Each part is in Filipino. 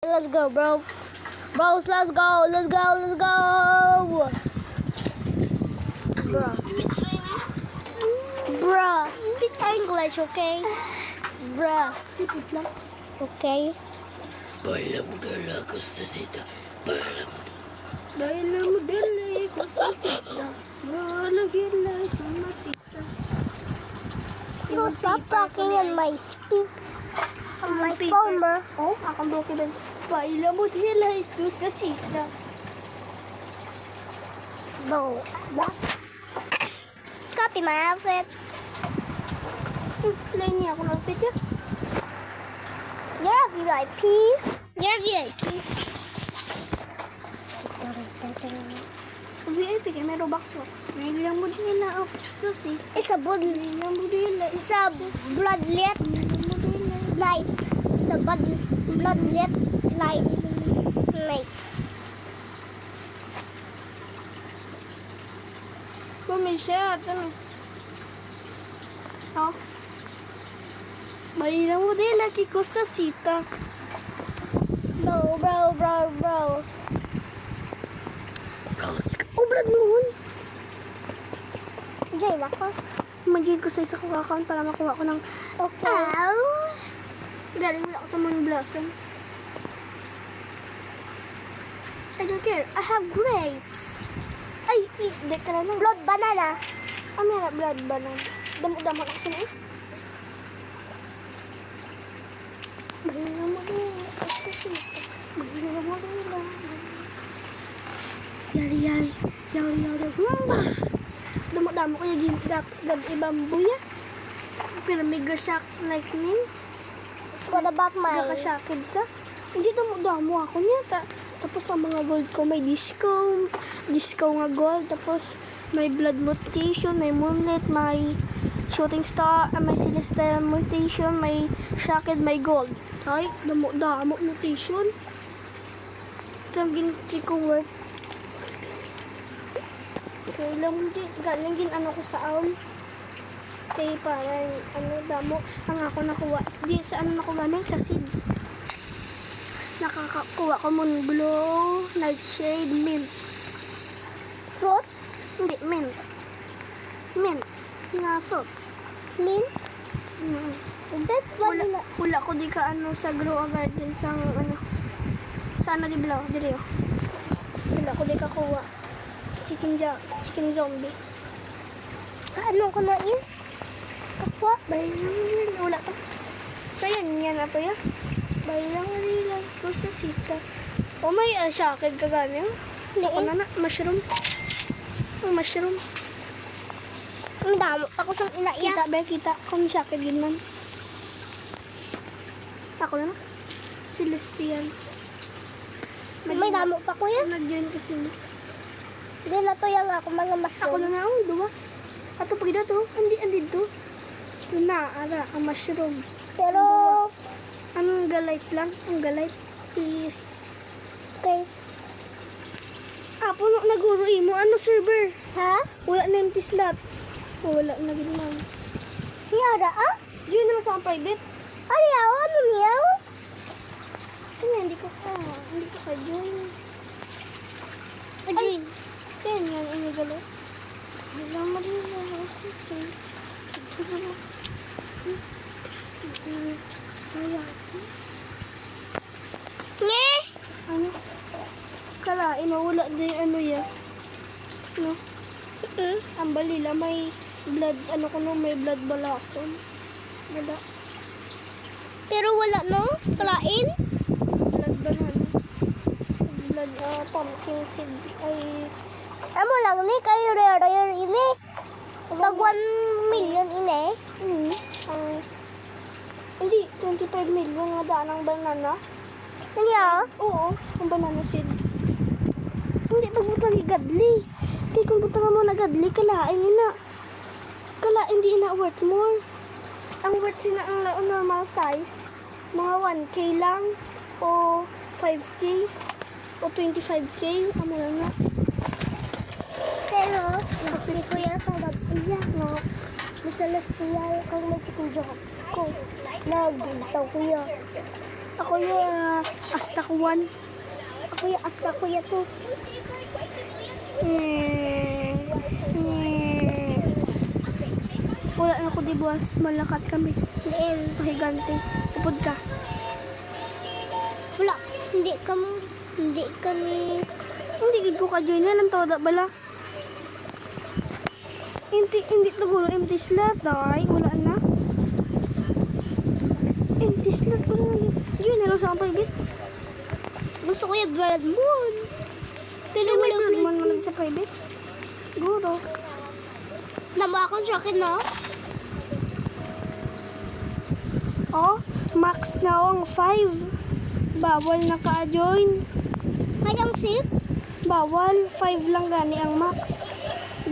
Let's go, bro. Bros, let's go. Let's go. Let's go. Bro. Bro. Speak English, okay? Bro. Okay. Baila modelo costasita. Baila modelo costasita. Baila sumasita. No, stop talking in my speech. On my phone, bro. Oh, akong broken din. Baila modelo sumasita. No, that's... Copy my outfit. Lain niya ako ng outfit niya. You're VIP. You're VIP. VIP kayo, may Robux ko. May ilang mo din na ecstasy. It's a bloodlet light. It's a bloodlet light. Kumisya, ano? Oh. May ilang mo din lagi ko sa sita. Bro. Oh, blood moon. Diyan ako. Mag-join ko sa isa kong account para makuha ko ng... Okay. Galing mo ako sa Moon Blossom. I don't care. I have grapes. Ay, hindi ka na lang. Blood banana. May blood banana. Damo-damo ako siya eh. Yari. Damo-damo ko yung ibang buya. Pero mega shock lightning. What about my... Gaka-shocked sa? Hindi damo-damo ako niya. Tapos ang mga gold ko may disco nga gold. Tapos may blood mutation, may moonlit, may shooting star, may celestial mutation, may shocked, may gold. Ay, damo mutation. Itang ginti ko work. Okay, galing ano ko sa kaya parang damo ang ako nakuha. Di sa nakuha galing sa seeds. Nakakakuha ko Moonblow, Nightshade, mint. Fruit? Hindi, mint. Nga fruit. Mint? This one hula ko di ka sa grow a garden sa sana di belaw diri oh. Hula ko di ka kuha chicken zombie. Ano ko na yun? Kapwa bayang hula ka so yan ato ya bayang nila sa sita o may shaked ka ganyan ako na mushroom ang damo ako sa inaiya kita kung shaked yun man. Ako na. Celestial. May damo pa ko yan. Nag-join kasi na. Hindi na to yung ako mga mushroom. Ako na nga ako, duwa. Ato pag ito, andi to. Yun na, ang mushroom. Pero, anong galite lang? Ang galite is, okay. Puno na guro mo. Ano server? Ha? Wala na empty slot. Wala na ginawa. Yara, Join na lang sa private. Ayaw, ano niya? Hindi ko ka-join. Ka-join. Saan yan? Ano galo? Alam mo rin na. Nye? Ano? Kalain, wala din yan. No? Ang balila, may blood, may blood balason. Wala. Pero wala, no? Kalain? Blood banana. Blood pumpkin seed. Ay... Amo lang ni, kayo rare ini. Tag 1 million ini. Hindi, 25 million nga daan ang banana. Hindi Oo, ang banana seed. Hindi, pagbutang igadli. Kaya kung butang mo na gadli, kalain na. Kalain di na worth more. Ang worth sina ang normal size, mga 1K lang, o 5K, o 25K, amo na. Pero, kasi ko yata mag-iyak, no? May celestial kang may chicken joke ko. Nagbintaw ko yan. Ako yung Astak 1. Ako yung Astak Kuya 2. Wala na ko di buwas. Malakat kami. Diin. Pahigante. Tupod ka. Wala. Hindi kami. Hindi gid ko ka-join yan. Ang tawad bala. Hindi siguro empty slot ay wala na. Empty slot wala na. Join na lang sa akong private. Gusto ko yung Blood Moon. Pero wala Blood Moon mo sa private. Siguro. Nama akong sa akin na. Oh, max na ang 5. Bawal na ka-join. May ang 6? Bawal. 5 lang gani ang max.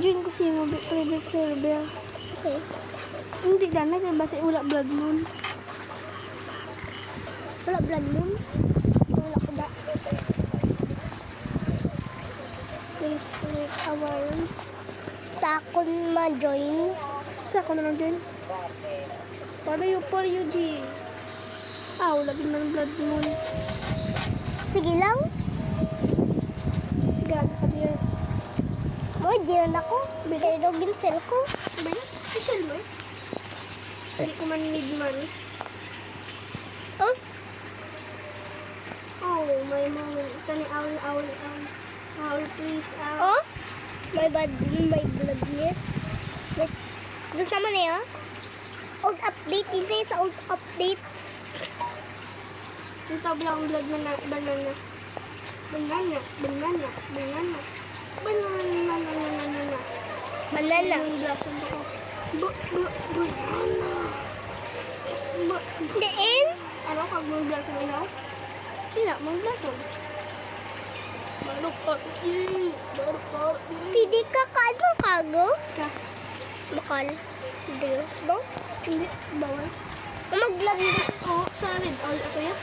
Join ko siya mo private server. Okay. Hindi dana kay basta wala Blood Moon. Wala Blood Moon? Wala ko ba? Please wait a while. Sa akon ma-join. Sa akon na join. For you, G. Wala din man Blood Moon. Sige lang. Gag pa diyan. Boy, di rin ako. Bigay daw ginsel ko. Ba na? Ginsel mo eh? Hindi ko man need money. Oh? Oh, may mga kani owl. Owl, please, owl. Oh? May blood niya. Wait. Gusto naman eh, ha? Old update. Hindi sa old update. Ito lang blood na banana. Banana. Diin? Ano kag mo blason ina? Sila mo blason. Pidi ka kaano kago? Bakal. Hindi. Do? Hindi. Bawal. Mag-vlog na. Oh, sa red all ato ya.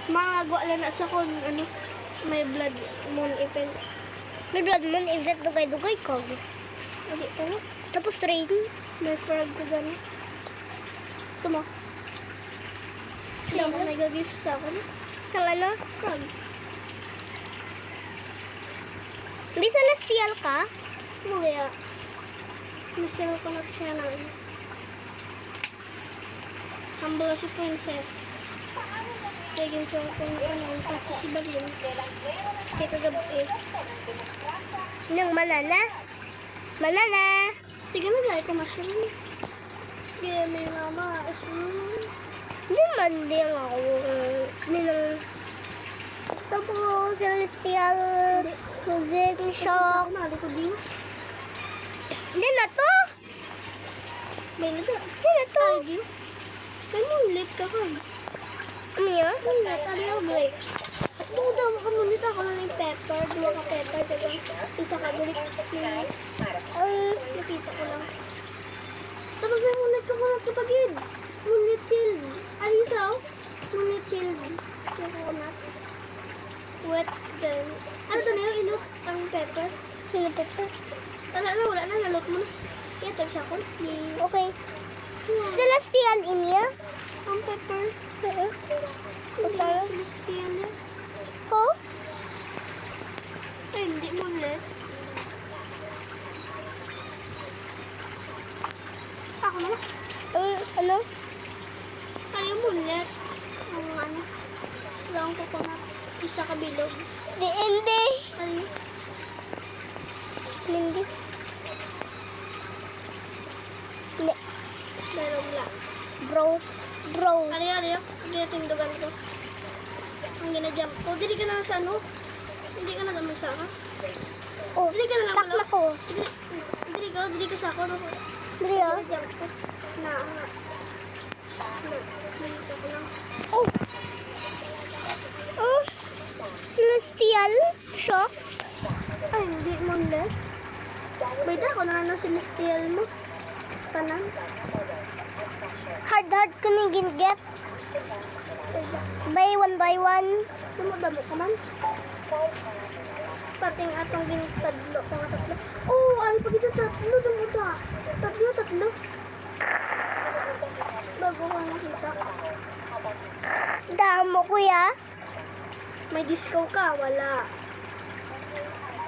Magawa lang na sa kon ano. May blood moon event. May blood moon event dugay-dugay ko. Okay, ano? Tapos rain. May frog ko gani. Sumo. Hindi mo nag-gift sa akin. Sa ano? Frog. May celestial ka? Maya. Celestial ko na siya na. Humble si princess. Kaya sa kung ano, pati si Balin. Kaya kagabi. Nang manana. Sige na gaya ko mushroom. Kaya may mama. Hindi man din ako. Gusto po celestial music shock. Hindi na to. May na to. May mulit ka ka. Ano yan? Mulit. Ano yung grapes? Kung daw makamulit ako na ng pepper, 2 ka pepper, pero isa ka grapes. Nakita ko lang. Tapos may mulit ka na kapagid. Mulit chilled. Ano yung saw? Mulit chilled. Yung coconut. Wet then. Ano to na yung inot? Ang pepper? Sino pepper? Wala na. Nalot mo na. Kaya tag siya ko. Okay. Celestial Inia? Ang pepper. Celestial niya. Ko? Ay, hindi mo ulit. Ako na. Ano? Ayaw mo ulit. Ang ano? Lang ko na. Isa ka bilog. Hindi. Ano? Hindi. Hindi. Meron lang. Bro. Ano? Hindi na tindugan ko. Ang ginajump ko. Dili ka na sa ano? Hindi ka na gamang sa ka? Oh, dili ka na stuck na ko. Dili ka sa ako. Dili ah? Jump ko. Dili ko lang. Oh! Celestial shock? Ay, hindi mo ulit. Baita ko na celestial mo. Kanan. Hard ka na get. By one. Damo ka man. Pating atong ginitadlo. Tatlo. Oh, ano pa dito? Tatlo. Damo ta. Tatlo. Bago ko nakita. Damo, kuya. May disco ka? Wala.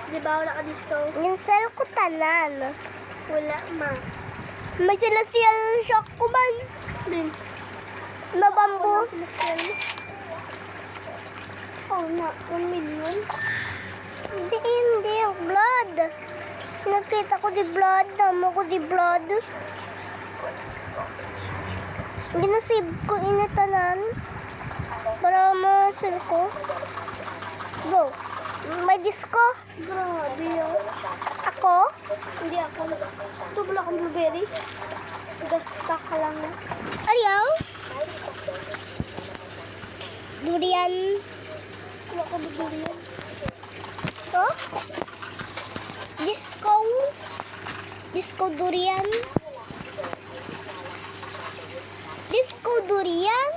Di ba wala ka disco? Yung cell ko tanan. Wala, ma. May celestial shock ko man. Din. Na bamboo. Oh, na. 1 million. Hindi. Blood. Nakita ko di blood. Damo ko di blood. Ginasave ko initanan. Para ma-sell ko. Bro, may disco. Grabe yun. Ako? Hindi ako. Ito pala akong blueberry. Gastak ka lang. Ariyaw? Durian. Wala ko durian. Ito? Disco. Disco durian. Disco durian.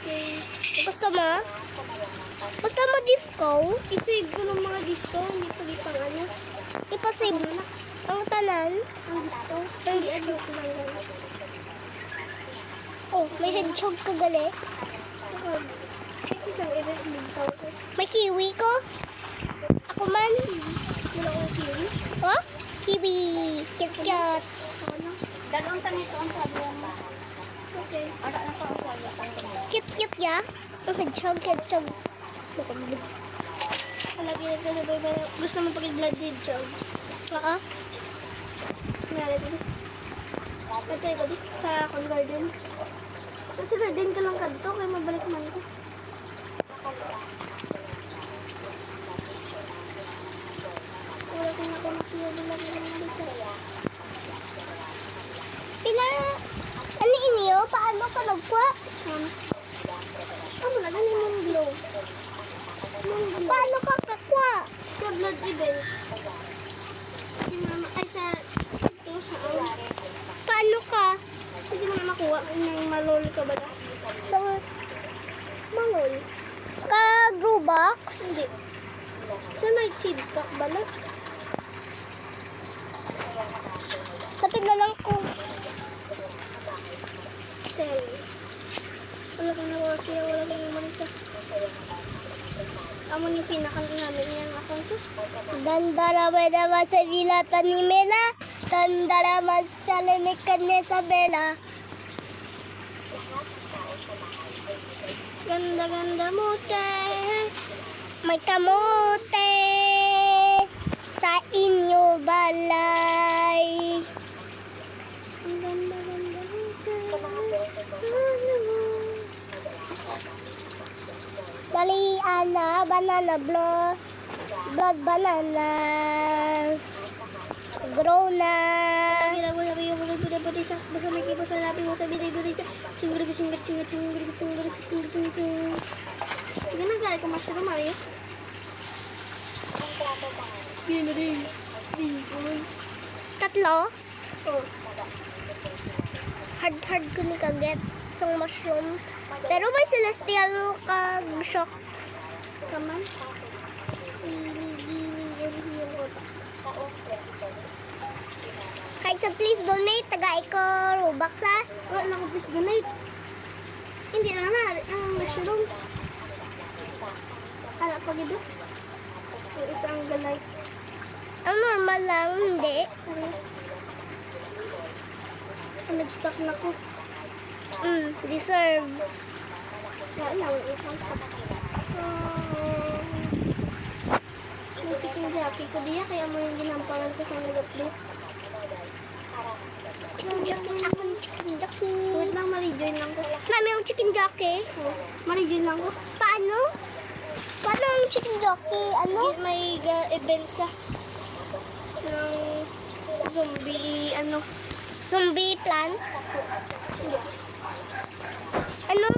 Okay. Basta mo disco. I-save ko ng mga disco. Hindi pa ipang ano. Ipasave mo na. Ang tanan. Ang disco. Ang disco. Oh, may hedgehog ka gali. Isang event disco. May kiwi ko. Ako man. Wala akong kiwi. Oh? Kiwi. Kit-kit. Dalawang tanito ang sabi mo. Okay. Ara na pa ako. Cute ya. Ang hedgehog. Palagi na ba? Gusto mo pag-blood hedgehog? Oo. Nari din. Patay ko din sa akong garden. Sa garden ka lang kadto kaya mabalik man ko. Wala ko na siya lang ng Pila, ano inyo? Paano ka nagkuha? Ano na, ano yung glow? Paano ka kakuha? Sa blood event. Ay, sa ito, sa paano ka? Hindi mo na makuha ng malol ka ba na? Sa malol? Ka grow box? Hindi. Sa night seed pack ba na? Tapit na lang ko. Sell. Wala kang nakuha siya. Wala kang naman isa. Amo ni pinakang namin yung account ko. Dandara naman sa vila tanimela. Dandara man sa limikan ni Isabela. Ganda mote. May kamote. Sa inyo balay. Ganda mote. Dali, Ana, banana blood bananas. Grow na. Ginagawa yung buday sa baka may kipo sa lapin mo sa biday sa singgir. Sige na, gaya ko mushroom, Mario. Yun na rin. This one. Tatlo? Oo. Hard ko ni kaget sa mushroom. Pero may celestial kag-shock. Kaman? Kahit sa please donate, tagay ko Robux ha. Wala na ko please donate. Hindi na naman, ang mushroom. Hala pa gito. Ang isang galay. Ang normal lang, hindi. Nag-stock na ko. Deserve. Kaya lang, isang stock. May chicken jockey ko diya, kaya mo yung ginampalan ko sa nag-update. Yung chicken jockey. Wait lang, ma-rejoin lang ko. Mami, yung chicken jockey. Ma-rejoin lang ko. Paano? Paano yung chicken jockey? Ano? May event sa ng zombie, zombie plant? Ano?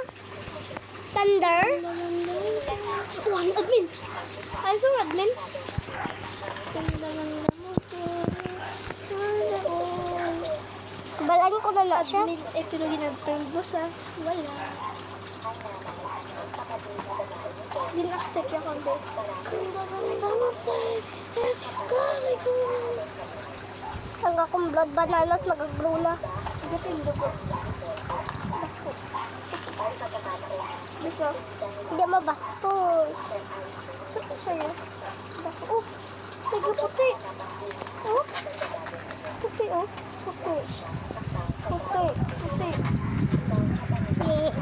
Thunder? One admin. Ay, so admin. Balaan ko na siya. Ito na ginag-friend boss ha. Wala. Din-accept yung condo. Ang akong blood bananas nag-grow na. Ito yung dugo. Gusto? Hindi mabastos. Ito sa'yo. Oh, taga puti. Oh, puti oh. Puti. Puti. Puti.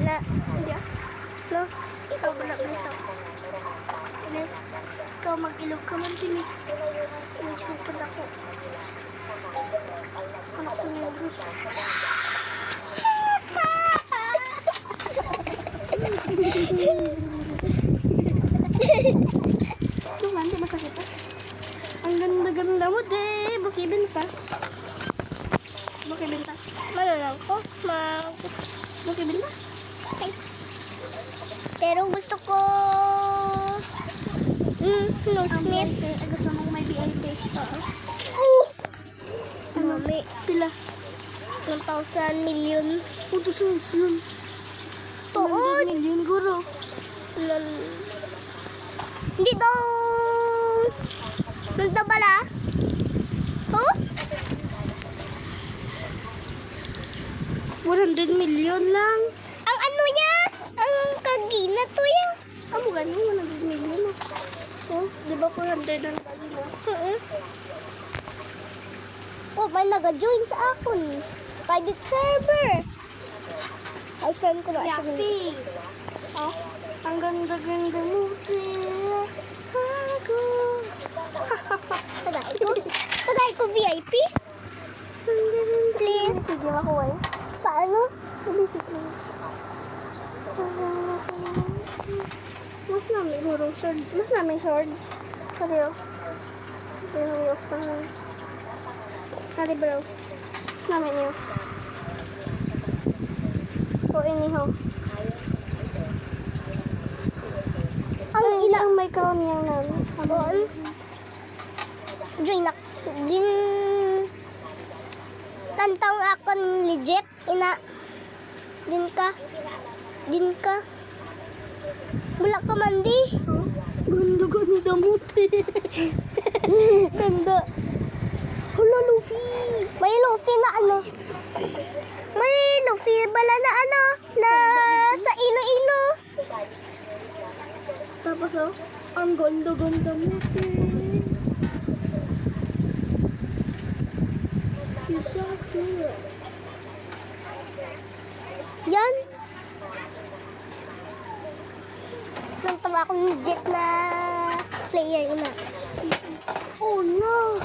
Na. Hindi ah. No? Ikaw balak nito. Yes. Ikaw mag-ilog ka man din eh. Nagsupad ako. Anak ko nilog. Ito man, di masakit ah. Ang ganda-ganda mo, de. Bakibenta. Bakibenta. Mananang ko. Bakibenta. Okay. Pero gusto ko... no Smith. Gusto mo may VIP. Oo. Mami. Pila? 1,000 million. 1,000 million. Tuod. 100 million, guro. Hindi daw. Nanda bala? Oh? 100 million lang. Ang ano niya? Ang kagina to ya. Amo ganun, 100 million. Oh, di ba 400 ang kagina? Oh, may nag-join sa akon. Private server. Ay, friend ko na siya. Yapi. Oh, ang ganda-ganda mo. Ako. Taday ko VIP? Please. Sige, makuha yun. Paano? Mas namin hurong sword. Mas namin sword. Sorry oh. Sorry bro. Mas namin yun. O anyhow. Ang ilang may kaon yang namin. Doon. Join na. Din. Tantang akon legit. Ina. Din ka. Wala ka man di. Ganda mo te. Ganda. Hala Luffy. May Luffy na ano. May Luffy bala na ano. Na sa ilo-ilo. Tapos oh. Ang ganda mo te. You're so cute. Yan. Nagtawa akong legit na player ina. Oh no.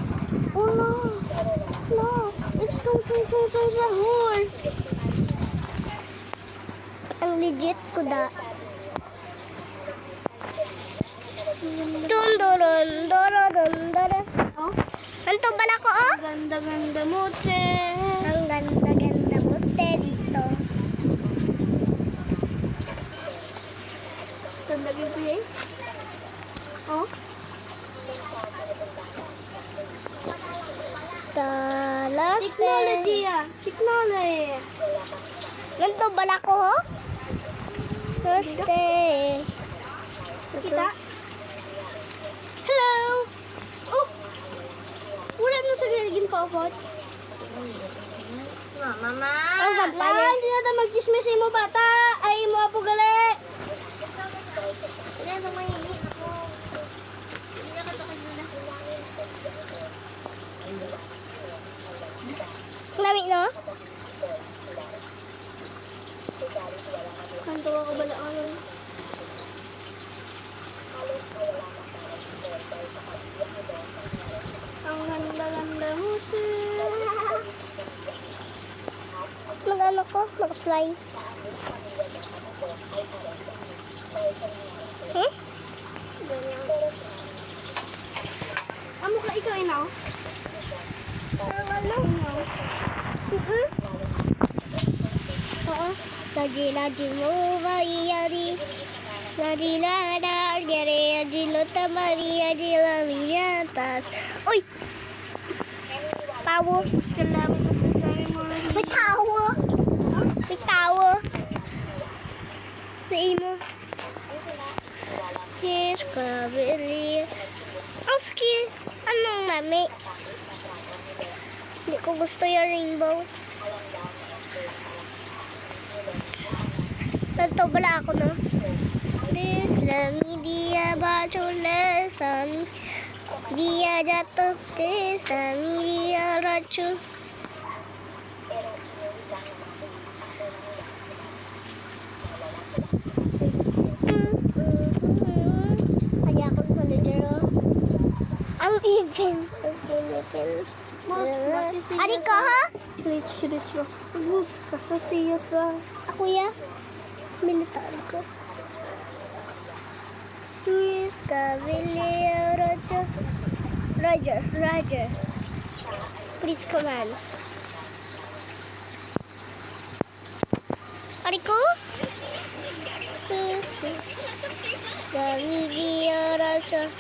No. It's so Rahul. Ang legit ko da. Doron. Oh? Anto bala ko oh? Ganda mo te. Ang ganda mo te dito. Ganda gitu ya. Oh. Technology ya. Technology. Nanto bala ko ho? Namaste. Kita. Hello. Oh. Wala na sa gilgin pa po. Mama. Ang vampire. Hindi na tayo mag-chismis mo bata. Ay mo apo gali. Hindi na mahingi ako. Hindi na katakad na. Lami no? Kanto ako bala ako. Ang ganda mo siya. Mag-ano ko? Mag-fly. Amo ka ikaw inaw? Ang ano? Oo. Laji mo ba iyari? Laji lada yare ajilo tamari ajila miyatas. Uy! Tawo. Sekalamin mo sa sabi mo. May tawo. May tawo. Sa imo. Yes, kabili. Oski, anong nami? Hindi ko gusto yung rainbow. Nagtobala ako no. dia baculah sami dia jatuh ke sami dia racun. Kaya akong solidero. Ang even. Ari ka ha? Rich. Bus, kasasiyo sa... Ako ya? Militar ko. Miss Cavalier Roger. Please commands. Ari ko? Miss Cavalier Roger.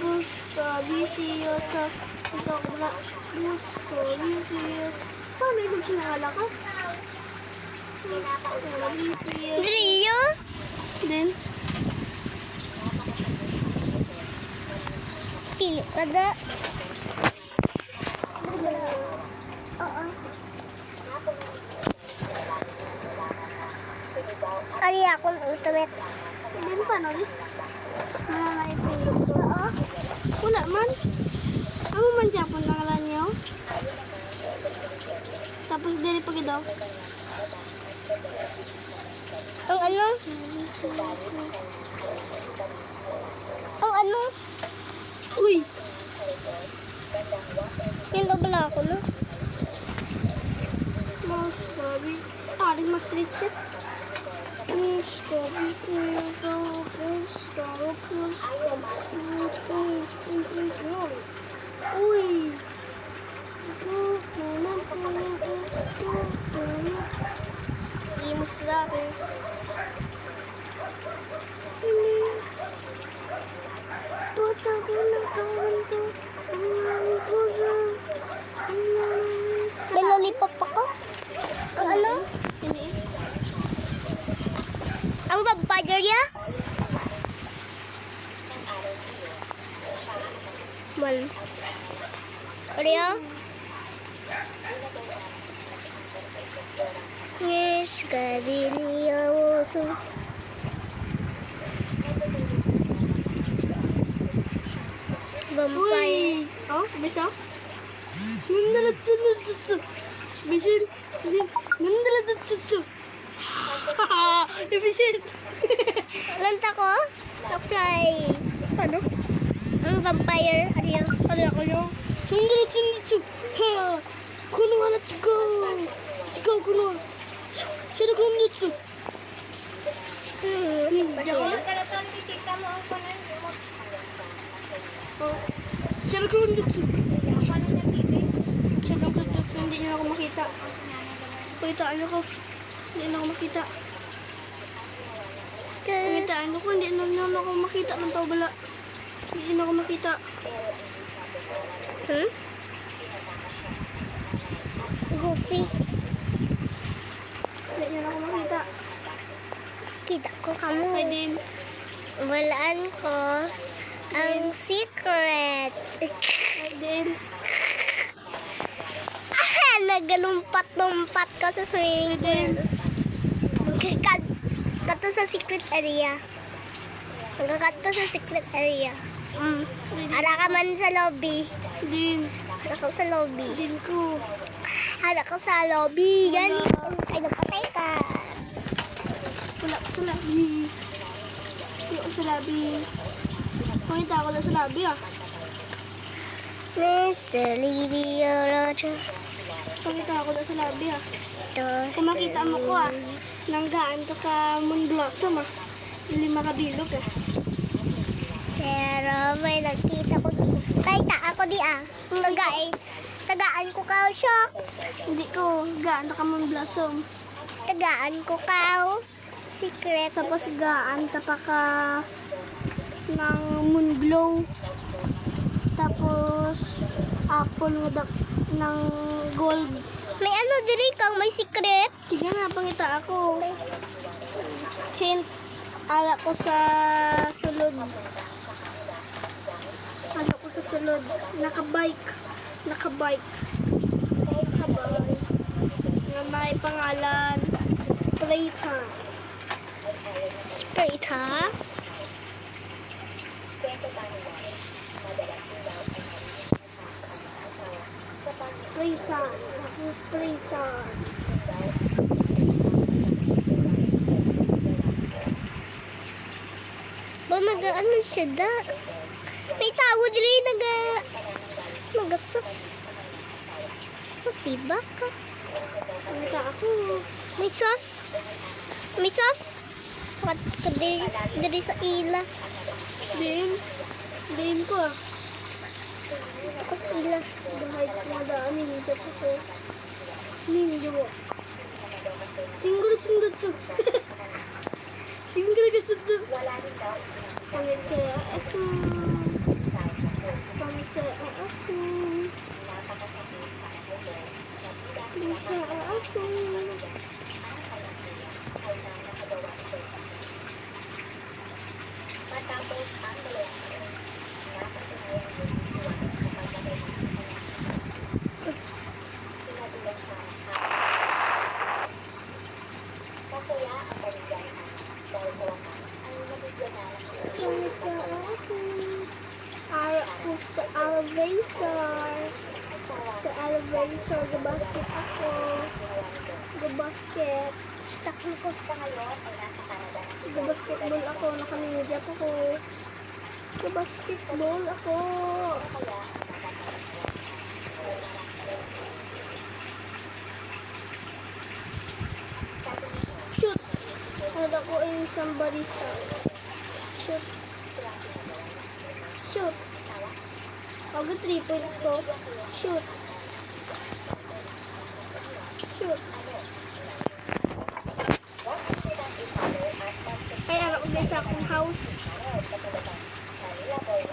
Bus, kabisiyo sa... Bus, kabisiyo sa... Paano yung sinangala ka? Kabisiyo. Drio? Then, Pili ka da. Oo. Ari ako ng ultimate. then paano rin? Malalait yung doktor. Oo. Wala man. Ano man Japon na ngalan niyo? Tapos dili pa daw. Ang ano? Ang ano? Uy! Yung babala ako, no? Mas gabi. Rin mas street siya. Mas gabi. Uy! Hindi mo sabi. Tuwata ko ng kawan to. May lollipop ako? Ang ano? Ini. Ang vampire ya? Mal. Oreo? Yes, kabiliyaw ko. Vampire. Uy! Oh, bisa? Nandalatsu. Bisin. Nandalatsu. Haha! Bisin. Lanta ko? Apply. Ano? Ang vampire. Ano yun? Ano ako yung? Nandalatsu. Ha! Kuno wa natsuko. Shikao kuno wa. Shida nandalatsu. Ninja ko na. Oh. Shida nandalatsu. Shida nandalatsu. Hindi niyo ako makita. Pakitaan niyo ko. Hindi na ako makita. Pakitaan niyo ko. Hindi na ako makita ng tawbala. Hindi na ako makita. Goofy. Hindi na ako makita. Kita ko kamo. Ay din. Walaan ko ang secret. Ay din. Nagalumpat-lumpat ka sa swimming pool. Kato sa secret area. Nagkakat ko sa secret area. Ara ka man sa lobby. Din. Ara ka sa lobby. Din ko. Ara ka sa lobby. Gan. Wala. Ay, napatay ka. Wala ko sa labi. Wala ko sa labi. Pakita ako na sa labi ah. Mr. Livio Roger. Pakita ako na sa labi ah. Kung makita mo ko ah. Nanggaan to ka Moon Blossom ah. 5 kabilog ah. Pero may nagkita ko. Kahit ako di ah. Tagaan ko ka, shock. Hindi ko gaan to ka Moon Blossom. Tagaan ko ka. Secret. Tapos gaan ta pa ka ng Moon Glow. Tapos apple nga ng gold. May ano diri kang may secret? Sige na, pangita ako. Hint, ala ko sa sulod. Ala ko sa sulod. Nakabike. bahay na may pangalan Spray Time. Spray ta. Spray Time. Ako Spray Time. Ba nag-ano siya da? May tao dili nagasas. Masiba ka. Nagka ako. May sauce. May sauce. What ka diri sa ila. Din ko ah. Tapos ila. Bahay ko madaan ninja ko. Ninja mo. Singgulit sa. Singgulit sa. Pangit sa ako. Pangit sa ako. Pangit sa ako. Pangit sa ako. Ako sa elevator. Sa elevator, gabasket ako. Gabasket. Stuck na ko. Gbasketball ako, nakaninjap ako. Gbasketball ako. Shoot! Ano ko in somebody's side. Shoot. Shoot. Ako 3 points ko. Shoot. Shoot. Ay, alam ko guys sa akong house.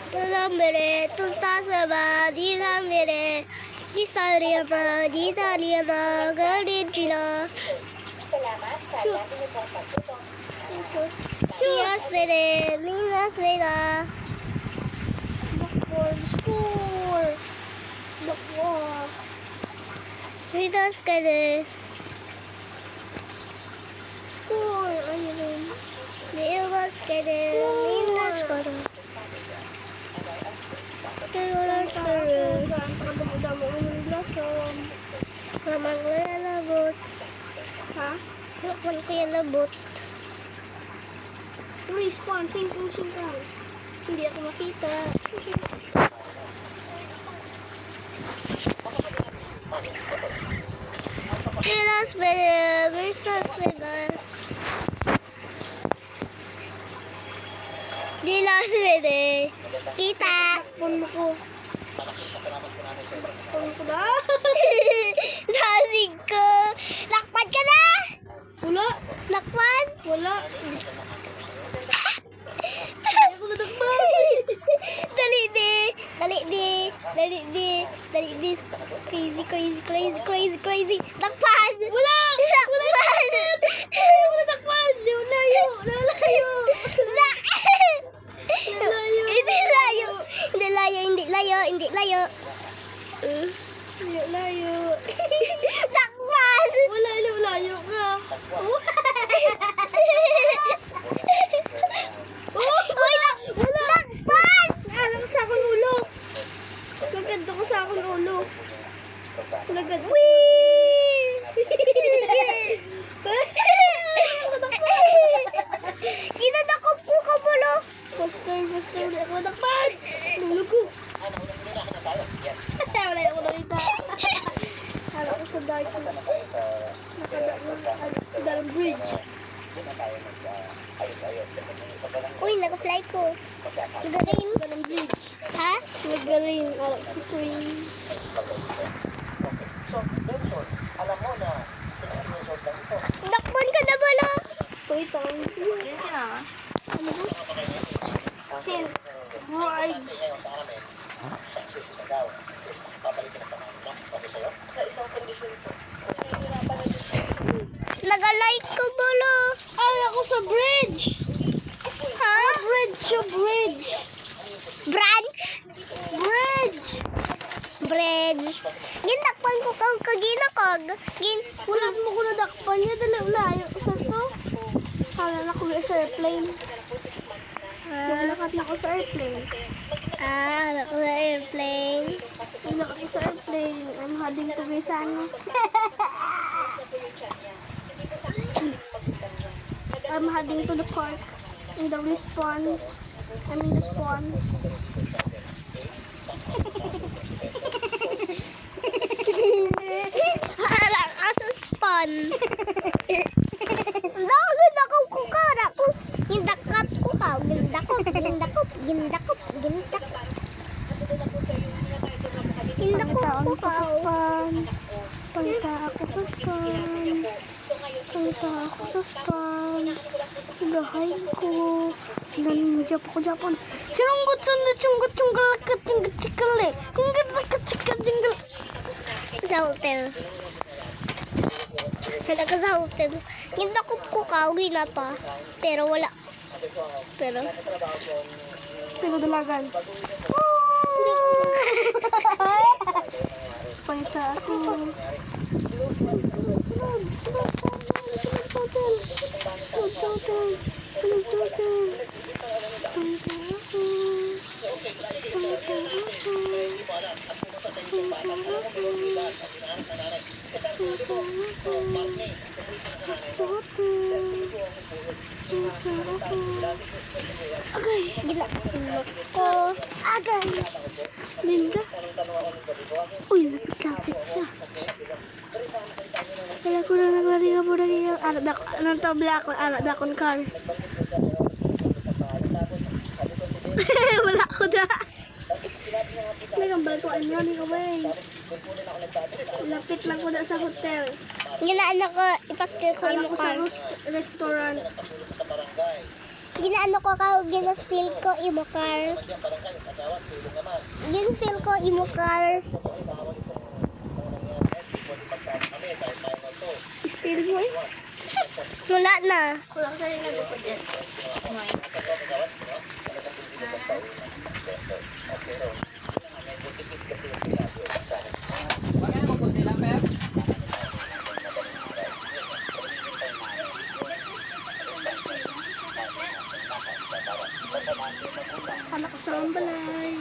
Tulamere, tutasaba, dilamere. Distariyama, ditariyama, garidjila. Yes, bere, minas bera. Backward score. Backward. Ridas kade. Score. Ayun. Diwas kade, minas kade. Kaya Saan pa damo-damo ng blasom. Kamang lalabot. Ha? Lakman ko yung labot. Respawn. Sing ka. Hindi ako makita. Dilas bere, minas bera. Dilas bere. Kita. Takpon mo ko. Takpon ko na. Nasig ko. Lakpan ka na! Wala. Lakpan? Wala. Ay, ako natakpan. Dali di. Dali di. Dali di. Dali di. Crazy, crazy, crazy, crazy, crazy. Lakpan! Wala. Lakpan! Ako natakpan. Layo. Lalayo. Lalayo. Hindi layo. Hindi layo. Hindi layo. Hindi layo. Layo. Lakpan! Wala. Layo ka. Uy, lakpan! Alam sa akong ulo. Lagad ko sa akong ulo. Lagad. Kinadakop ko ka pala. Faster. Wala ako natakpan. Ulo ko. Wala ako nakita. Alam ko sa dark. Sa dark bridge. Uy, naka-fly ko. Nagarin. Dark bridge. Ha? Nagarin. Alam ko sa train. Dakpan ka na pala. Wait lang. Ano ba? Tin. Bridge. Nag-like ko pala. Ay, ako sa bridge. Ha? Bridge. Branch? Bridge. bridge. Gintakpan ko kang kaginakag. Wala mo ko nadakpan niya. Dala ulayo. Sa to? Kala na ko sa airplane. Naglakad na ko sa airplane. Naku sa airplane. Naglakad ko sa airplane. I'm heading to Gaisano. I'm heading to the park. In the respawn. I'm in the spawn. Harang aso spawn. Dagod ako kukara ko. Gindakat ko ka. Gindakop. Gindakop ko ka. Pagka ako sa spawn. Pagka ako sa spawn. Gahay ko. Nandiyan pa ko Japon. Sirunggot sunod sunggot sunggal katinggat cikale. Singgat katinggat jinggal. Sa hotel. Hala ka sa hotel. Gindakop ko ka. Gina pa. Pero wala. Pero. Dalagan. Pagka ako. Agay. Ginakop ko. Agay. Linda. Uy, lapit-lapit siya. Kaya ko na naglari ka po na yung anong tabla ako, dakon car. Wala ko na. Nagambal ko ano, hindi ko ba eh. Lapit lang ko na sa hotel. Ginaan ako. Ipaskil ko Kala yung ko sa car. restaurant. Ginaano ko ka. Ginastil ko yung car. Ginastil ko yung car. Still mo eh. Wala na. Kulang sa'yo nagupod yan. Anak ko sa balay.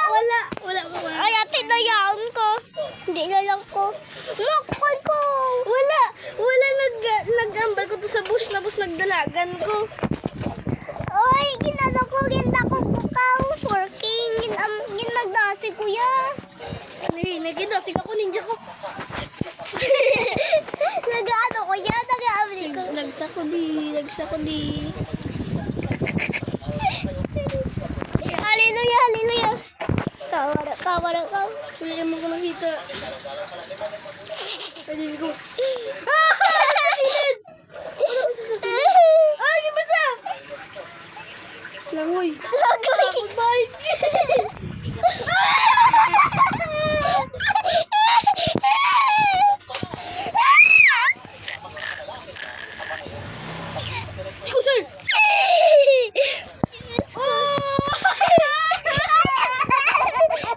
Wala. Ay, ate, nayaan ko. Hindi na lang ko. Nakpan ko. Wala. Nag-ambal ko to sa bush na bush nagdalagan ko. Ay, ginano ko. Ginako ko ka. Forking. Ginagdasi ko ya. Nagidasig ako ninja ko. Nag-ano ko ya. Nag-aabli ko. Lagsa ko di. Hallelujah, hallelujah. Kawara ka. Hindi mo ko nakita. Ay, ko. Ah, di ba siya? Langoy. Lagoy. Scooter.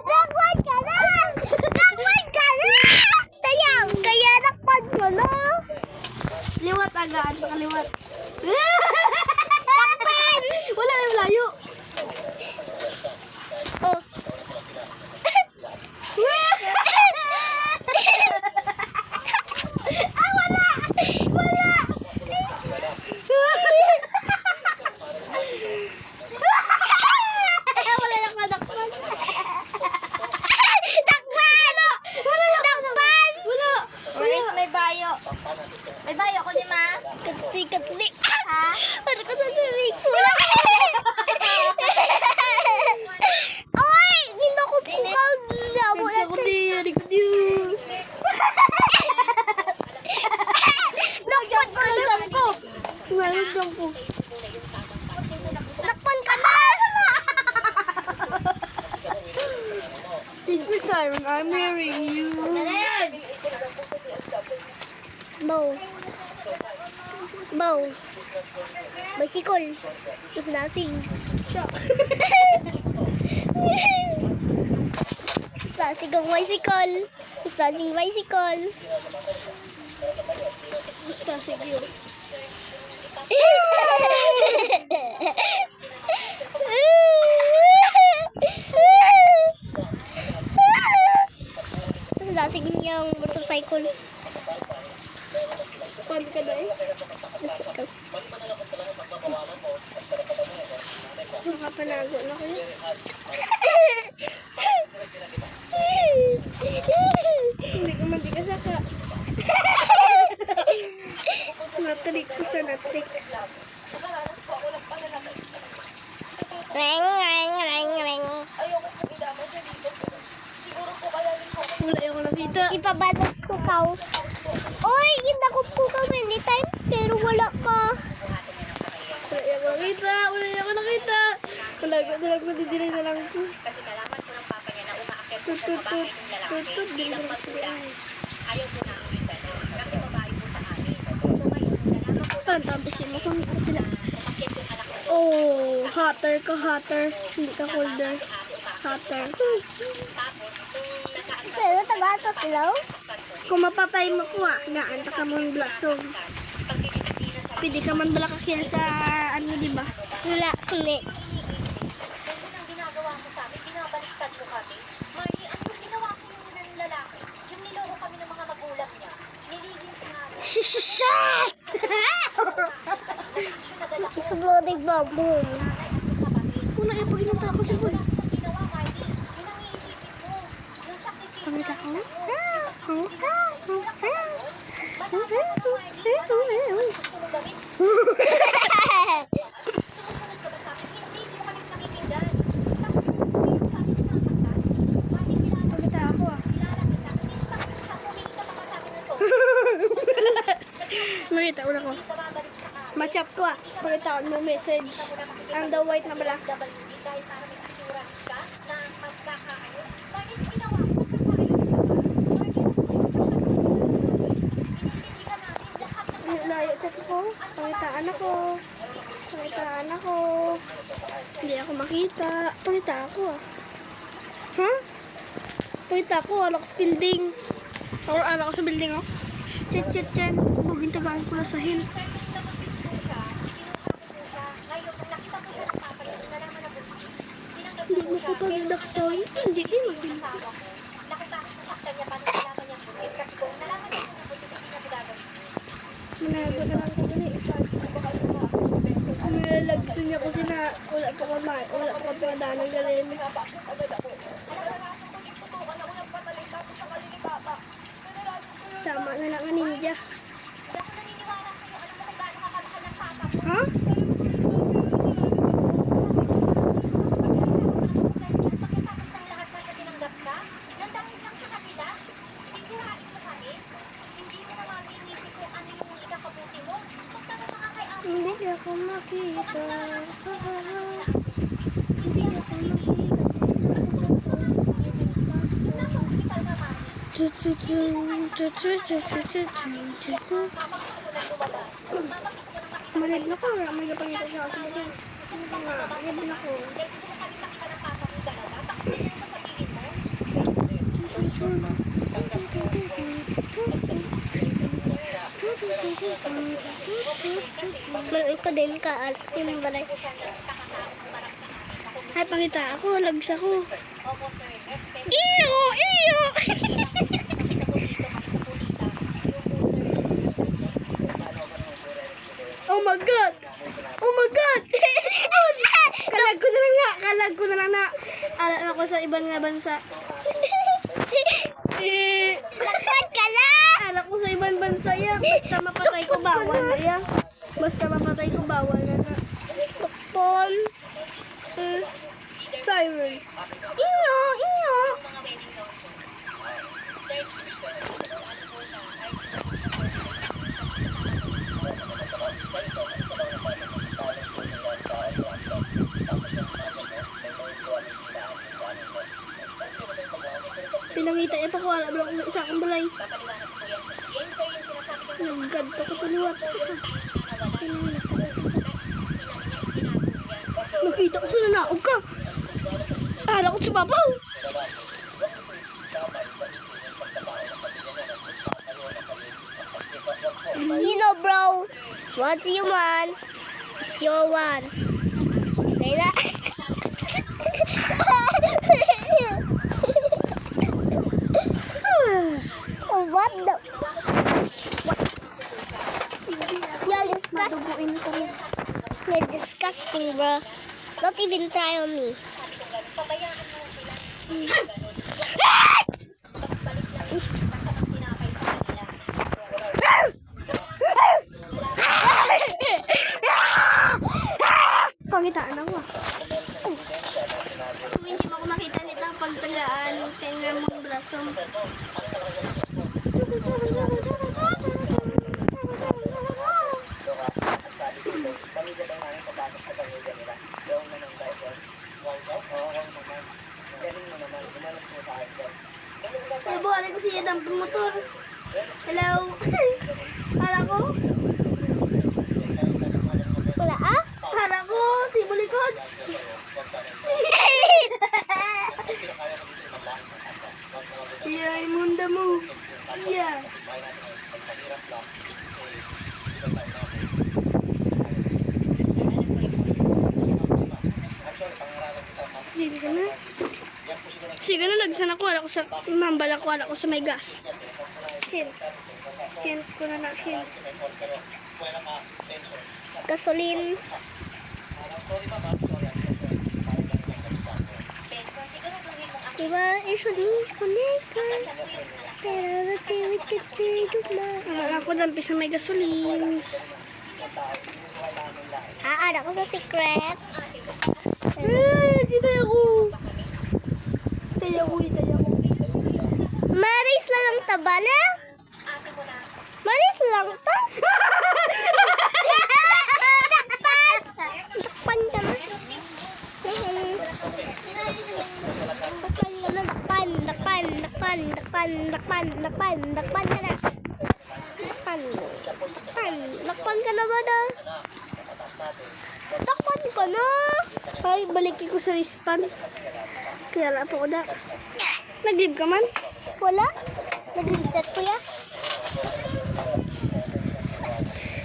Nagwan ka na! Nagwan ka na! Tayang, kaya nakpan mo, no? Liwat agad, pakaliwat. Wala na layo. Oh. Wala! Wala! Wala lang ka nakpan. Nakpan! Nakpan! Wala. Where is my bayo? May bayo ko di ma? Katli. Ha? Ano ko sasabihin ko? Ay! Hindi ko pukaw. Labo Nagsa ko di, adik ko di. Nakpan ka lang ko. Nalagyan ko. Nakpan ka na! Secret siren, I'm here. Bow. Bow. Bicycle. Lasing. Lasing ang bicycle. Lasing bicycle. Basta sige. Lasing yung motorcycle. Paano ka na eh? Bicycle. Nakapanago na ko yun. Hindi ko man di ka saka. Natrik ko sa natrik. Ring, ring, ring, ring. Wala yung nakita. Ipabalot ko ka. Oy, ginakop ko ka many times pero wala ka. Wala yung nakita. Wala yung nakita. Wala ko didiray na lang ko. Tutut. Dili ko nakita. Parang tabisin mo kung sila. Oh, hotter ka, hotter. Hindi ka colder. Hotter. Pero taga-atos ilaw. Kung mapatay mo ko gaanta ka mong blasong. Pwede ka man bala kakil sa ano, di ba? Wala, kundi. Shit! Exploding bomb. Una yung pag-inunta ako sa phone. Pangita ko na? Pangita ako Makita una ko. Matchap ko Pangita ko ng message. Ang the white na bala. Layo chat ko. Pangitaan ako. Hindi ako makita. Pangita ako Huh? Pangita ako. Alok sa building. Or alok sa building Chat yan. Bugin tagaan ko na sa hill. Hindi mo ko pagdaktoy. Hindi kayo magpinta. Manago na lang ko dali. Nilalagso niya kasi na wala pa ng galin. Tama na lang ang ninja. Ha? Hindi ako makita. Hindi ako Manib na ko. May napangita siya ako. Manib na ko. Meron ko din ka, Alexin balay. Ay, pangita ako. Lags ako. Iyo! Iyo! Oh my God! Oh my God! Kalag ko na lang na. Alam ako sa ibang nga bansa. Lakad ka lang! Alam ko sa ibang bansa yan. Basta mapatay ko bawal na yan. Basta mapatay ko bawal na na. Tukpon. Siren. Iyo! Iyo! Pinangita niya pa ko. Alam ko isa akong balay. Nagganto ko tuluwat. Nakita ko sa nanaog ka. Akala ko sumabaw. You know, bro, what you want is your want. Kaya oh, what the? You're disgusting. Maduguin ko rin. You're disgusting, bro. Don't even try on me. Pangitaan ako ah. Kung hindi mo ako makita nito, pagtagaan, tingnan mong blossom. Nabuhalin ko siya ng motor. Hello? Hala ko? Wala ah? Hala ko? Si Bulikod? Yeah, imunda mo. Yeah. Sige ka na. Sige na, lagsan ako. Wala ko sa, mambala ko, wala ko sa may gas. Hint. Hint ko na na, hint. Gasoline. Diba, usually is connected. Pero natawid ka siya Wala ko dampi sa may gasolines. Aad ako sa secret. Kita ako. Tayo ko, tayo ko. Maris lang ang taba na? Maris lang to? Takpan ka na. Lakpan ka na ba na? Takpan ka na. Ay, balikin ko sa respawn. Kaya wala po ko na. Nag-live ka man? Wala. Nag-reset ko ya.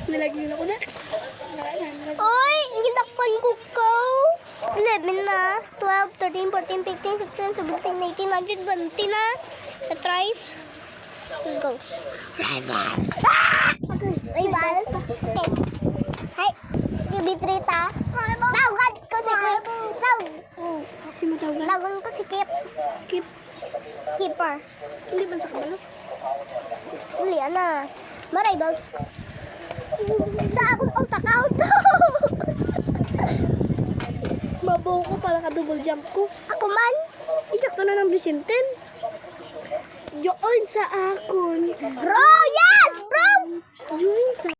Nilagyan ako na. Oy, ginakpan ko ko. 11 na. 12, 13, 14, 15, 16, 17, 18, 19, 20 na. Let's try. Let's go. Rivals. Rivals. Hi. Bibitrita. Tawagan ko si Kip. Si matawagan. Tawagan ko si Kip. Keep. Keeper. Hindi ba sa kabalo? Uli, ana. Ma-rivals. Sa akong alt-account. Mabaw ko para ka-double jump ko. Ako man. Ijakto na ng Vicenten. Join sa akon. Bro, yes, bro. Join sa